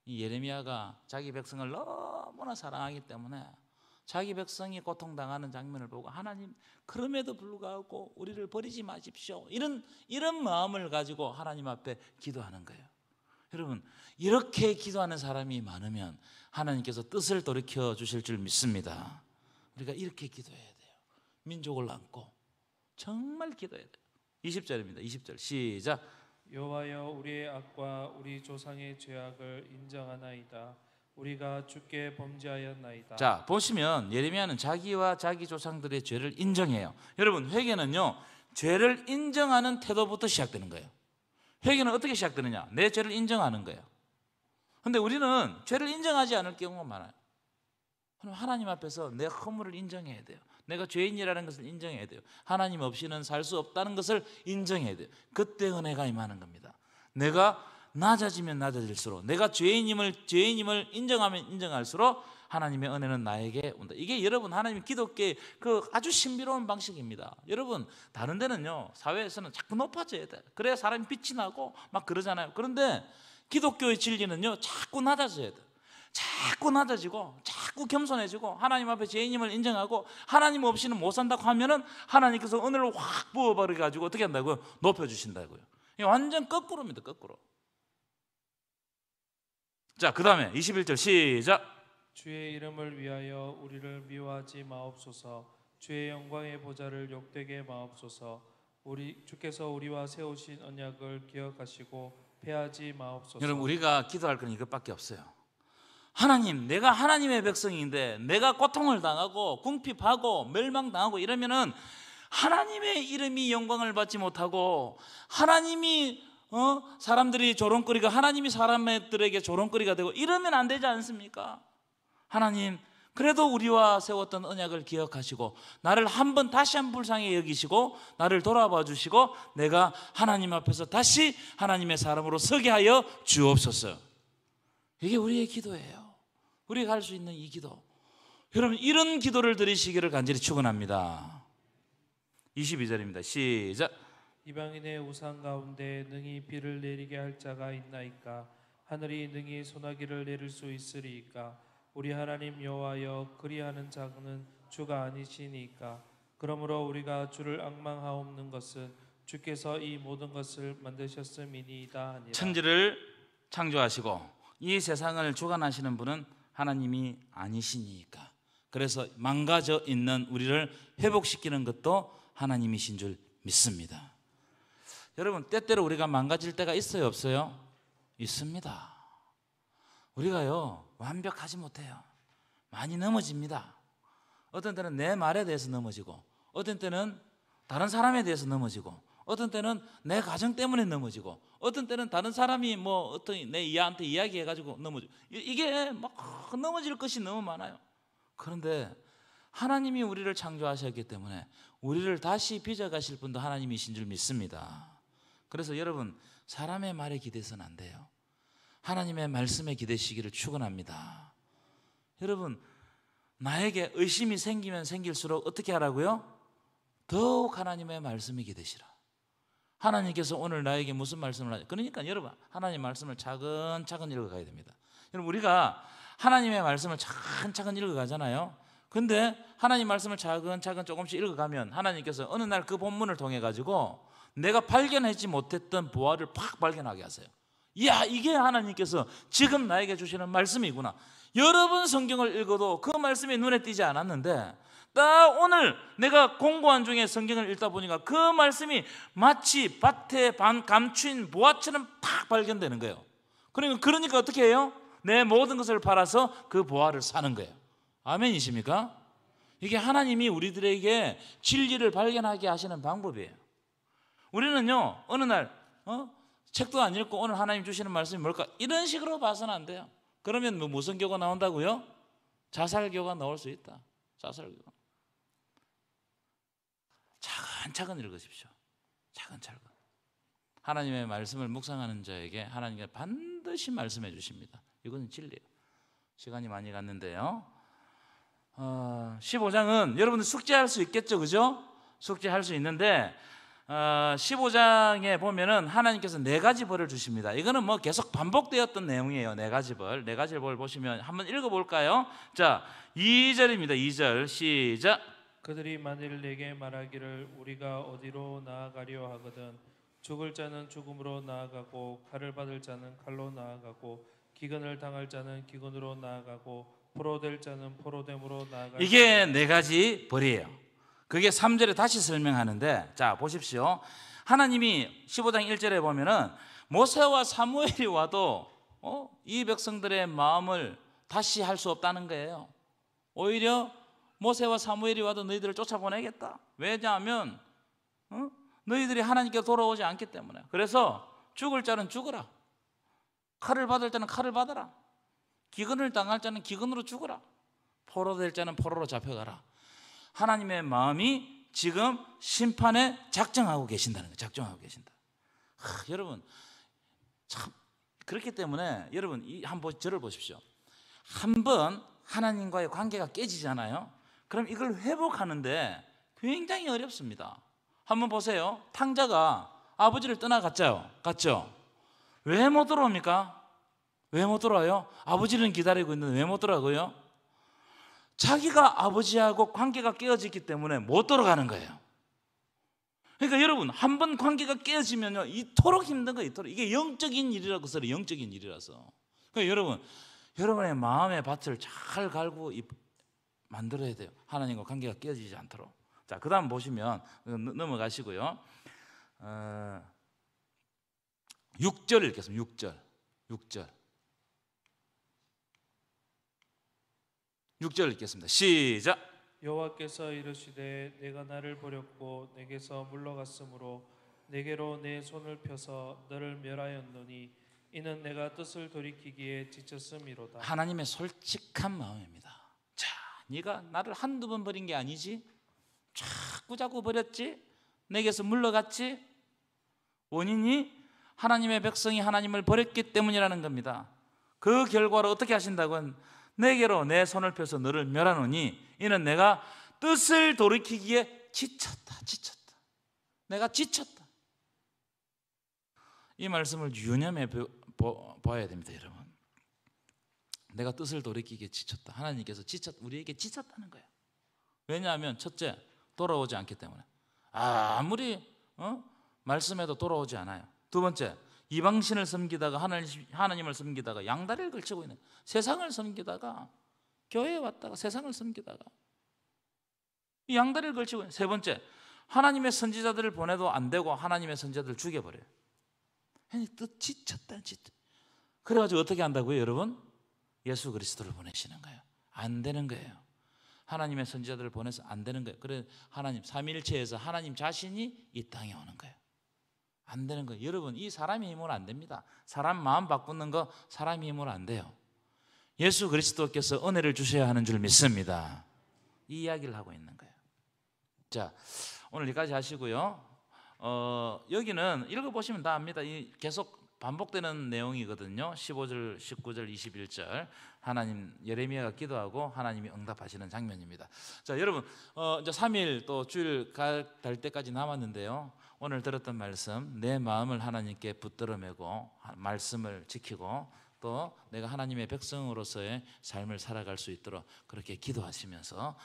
이 예레미야가 자기 백성을 너무나 사랑하기 때문에 자기 백성이 고통당하는 장면을 보고 하나님 그럼에도 불구하고 우리를 버리지 마십시오. 이런 마음을 가지고 하나님 앞에 기도하는 거예요. 여러분 이렇게 기도하는 사람이 많으면 하나님께서 뜻을 돌이켜 주실 줄 믿습니다. 우리가 이렇게 기도해야 돼요. 민족을 안고 정말 기도해야 돼요. 20절입니다. 20절 시작. 여호와여 우리의 악과 우리 조상의 죄악을 인정하나이다. 우리가 주께 범죄하였나이다. 자, 보시면 예레미야는 자기와 자기 조상들의 죄를 인정해요. 여러분 회개는요 죄를 인정하는 태도부터 시작되는 거예요. 회개는 어떻게 시작되느냐? 내 죄를 인정하는 거예요. 근데 우리는 죄를 인정하지 않을 경우가 많아요. 그럼 하나님 앞에서 내 허물을 인정해야 돼요. 내가 죄인이라는 것을 인정해야 돼요. 하나님 없이는 살 수 없다는 것을 인정해야 돼요. 그때 은혜가 임하는 겁니다. 내가 낮아지면 낮아질수록, 내가 죄인임을 인정하면 인정할수록 하나님의 은혜는 나에게 온다. 이게 여러분 하나님 기독교의 그 아주 신비로운 방식입니다. 여러분 다른 데는요, 사회에서는 자꾸 높아져야 돼. 그래야 사람이 빛이 나고 막 그러잖아요. 그런데 기독교의 진리는요, 자꾸 낮아져야 돼. 자꾸 낮아지고 자꾸 겸손해지고 하나님 앞에 죄인임을 인정하고 하나님 없이는 못 산다고 하면은 하나님께서 은혜를 확 부어버려 가지고 어떻게 한다고요? 높여주신다고요. 이게 완전 거꾸로입니다. 거꾸로. 자, 그 다음에 21절 시작. 주의 이름을 위하여 우리를 미워하지 마옵소서. 주의 영광의 보좌를 욕되게 마옵소서. 주께서 우리와 세우신 언약을 기억하시고 패하지 마옵소서. 여러분 우리가 기도할 건 이것밖에 없어요. 하나님, 내가 하나님의 백성인데 내가 고통을 당하고 궁핍하고 멸망당하고 이러면은 하나님의 이름이 영광을 받지 못하고 하나님이 사람들이 조롱거리가 하나님이 사람들에게 조롱거리가 되고 이러면 안 되지 않습니까? 하나님, 그래도 우리와 세웠던 언약을 기억하시고 나를 다시 한 불쌍히 여기시고 나를 돌아봐 주시고 내가 하나님 앞에서 다시 하나님의 사람으로 서게 하여 주옵소서. 이게 우리의 기도예요. 우리가 할 수 있는 이 기도. 여러분 이런 기도를 드리시기를 간절히 축원합니다. 22절입니다. 시작. 이방인의 우상 가운데 능히 비를 내리게 할 자가 있나이까? 하늘이 능히 소나기를 내릴 수 있으리이까? 우리 하나님 여호와여, 그리하는 자는 주가 아니시니까? 그러므로 우리가 주를 앙망하옵는 것은 주께서 이 모든 것을 만드셨음이니이다 하니라. 천지를 창조하시고 이 세상을 주관하시는 분은 하나님이 아니시니까. 그래서 망가져 있는 우리를 회복시키는 것도 하나님이신 줄 믿습니다. 여러분 때때로 우리가 망가질 때가 있어요, 없어요? 있습니다. 우리가요 완벽하지 못해요. 많이 넘어집니다. 어떤 때는 내 말에 대해서 넘어지고, 어떤 때는 다른 사람에 대해서 넘어지고, 어떤 때는 내 가정 때문에 넘어지고, 어떤 때는 다른 사람이 내 이한테 이야기해가지고 넘어지고, 이게 막 넘어질 것이 너무 많아요. 그런데 하나님이 우리를 창조하셨기 때문에 우리를 다시 빚어가실 분도 하나님이신 줄 믿습니다. 그래서 여러분 사람의 말에 기대서는 안 돼요. 하나님의 말씀에 기대시기를 축원합니다. 여러분 나에게 의심이 생기면 생길수록 어떻게 하라고요? 더욱 하나님의 말씀에 기대시라. 하나님께서 오늘 나에게 무슨 말씀을 하냐? 그러니까 여러분 하나님 말씀을 차근차근 읽어가야 됩니다. 여러분 우리가 하나님의 말씀을 차근차근 읽어가잖아요. 근데 하나님 말씀을 차근차근 조금씩 읽어가면 하나님께서 어느 날 그 본문을 통해 가지고 내가 발견하지 못했던 보화를 팍 발견하게 하세요. 이야, 이게 하나님께서 지금 나에게 주시는 말씀이구나. 여러 번 성경을 읽어도 그 말씀이 눈에 띄지 않았는데 딱 오늘 내가 공부한 중에 성경을 읽다 보니까 그 말씀이 마치 밭에 감춘 보화처럼 팍 발견되는 거예요. 그러니까 어떻게 해요? 내 모든 것을 팔아서 그 보화를 사는 거예요. 아멘이십니까? 이게 하나님이 우리들에게 진리를 발견하게 하시는 방법이에요. 우리는요 어느 날 책도 안 읽고 오늘 하나님 주시는 말씀이 뭘까? 이런 식으로 봐서는 안 돼요. 그러면 무슨 교가 나온다고요? 자살교가 나올 수 있다. 자살교가. 차근차근 읽으십시오. 차근차근. 하나님의 말씀을 묵상하는 자에게 하나님께서 반드시 말씀해 주십니다. 이건 진리예요. 시간이 많이 갔는데요. 15장은 여러분들 숙제할 수 있겠죠, 그죠? 숙제할 수 있는데 15장에 보면은 하나님께서 4가지 벌을 주십니다. 이거는 계속 반복되었던 내용이에요. 4가지 벌. 4가지 벌 보시면 한번 읽어볼까요? 자, 2절입니다. 2절 시작. 그들이 만일 내게 말하기를 우리가 어디로 나아가려 하거든 죽을 자는 죽음으로 나아가고 칼을 받을 자는 칼로 나아가고 기근을 당할 자는 기근으로 나아가고 포로될 자는 포로됨으로 나아가고. 이게 4가지 벌이에요. 그게 3절에 다시 설명하는데, 자 보십시오. 하나님이 15장 1절에 보면은 모세와 사무엘이 와도 이 백성들의 마음을 다시 할 수 없다는 거예요. 오히려 모세와 사무엘이 와도 너희들을 쫓아보내겠다. 왜냐하면 너희들이 하나님께 돌아오지 않기 때문에. 그래서 죽을 자는 죽으라. 칼을 받을 자는 칼을 받아라. 기근을 당할 자는 기근으로 죽어라. 포로 될 자는 포로로 잡혀가라. 하나님의 마음이 지금 심판에 작정하고 계신다는 거예요. 작정하고 계신다. 여러분 참 그렇기 때문에 여러분 한번 저를 보십시오. 한번 하나님과의 관계가 깨지잖아요. 그럼 이걸 회복하는데 굉장히 어렵습니다. 한번 보세요. 탕자가 아버지를 떠나갔죠. 갔죠? 왜 못 돌아옵니까? 왜 못 돌아와요? 아버지는 기다리고 있는데 왜 못 돌아가고요? 자기가 아버지하고 관계가 깨어졌기 때문에 못 돌아가는 거예요. 그러니까 여러분 한 번 관계가 깨어지면요 이토록 힘든 거예요. 이토록. 이게 영적인 일이라고 써요. 영적인 일이라서. 그러니까 여러분 여러분의 마음의 밭을 잘 갈고 만들어야 돼요. 하나님과 관계가 깨어지지 않도록. 자, 그 다음 보시면 넘어가시고요. 6절 읽겠습니다. 6절 읽겠습니다. 시작. 여호와께서 이르시되 내가 나를 버렸고 내게서 물러갔으므로 내게로 내 손을 펴서 너를 멸하였노니 이는 내가 뜻을 돌이키기에 지쳤음이로다. 하나님의 솔직한 마음입니다. 자, 네가 나를 한두 번 버린 게 아니지? 자꾸 버렸지? 내게서 물러갔지? 원인이 하나님의 백성이 하나님을 버렸기 때문이라는 겁니다. 그 결과로 어떻게 하신다고는 내게로 내 손을 펴서 너를 멸하노니 이는 내가 뜻을 돌이키기에 지쳤다. 내가 지쳤다. 이 말씀을 유념해 봐야 됩니다, 여러분. 내가 뜻을 돌이키기에 지쳤다. 하나님께서 우리에게 지쳤다는 거예요. 왜냐하면 첫째, 돌아오지 않기 때문에. 아무리 말씀해도 돌아오지 않아요. 두 번째, 이방신을 섬기다가 하나님을 섬기다가 양다리를 걸치고 있는, 세상을 섬기다가 교회에 왔다가 세상을 섬기다가 이 양다리를 걸치고 있는. 세 번째, 하나님의 선지자들을 보내도 안 되고 하나님의 선지자들을 죽여버려요. 뜻 지쳤다. 그래가지고 어떻게 한다고요, 여러분? 예수 그리스도를 보내시는 거예요. 안 되는 거예요. 하나님의 선지자들을 보내서 안 되는 거예요. 그래 하나님 삼위일체에서 하나님 자신이 이 땅에 오는 거예요. 안 되는 거예요. 여러분 이 사람의 힘으로 안 됩니다. 사람 마음 바꾸는 거 사람의 힘으로 안 돼요. 예수 그리스도께서 은혜를 주셔야 하는 줄 믿습니다. 이 이야기를 하고 있는 거예요. 자, 오늘 여기까지 하시고요. 여기는 읽어보시면 다 압니다. 계속 반복되는 내용이거든요. 15절, 19절, 21절 하나님 예레미야가 기도하고 하나님이 응답하시는 장면입니다. 자, 여러분 이제 3일 또 주일 갈 때까지 남았는데요. 오늘 들었던 말씀, 내 마음을 하나님께 붙들어 매고 말씀을 지키고 또 내가 하나님의 백성으로서의 삶을 살아갈 수 있도록 그렇게 기도하시면서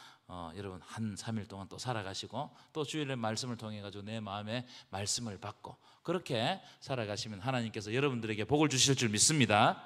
여러분 한 3일 동안 또 살아가시고 또 주일의 말씀을 통해 가지고 내 마음에 말씀을 받고 그렇게 살아가시면 하나님께서 여러분들에게 복을 주실 줄 믿습니다.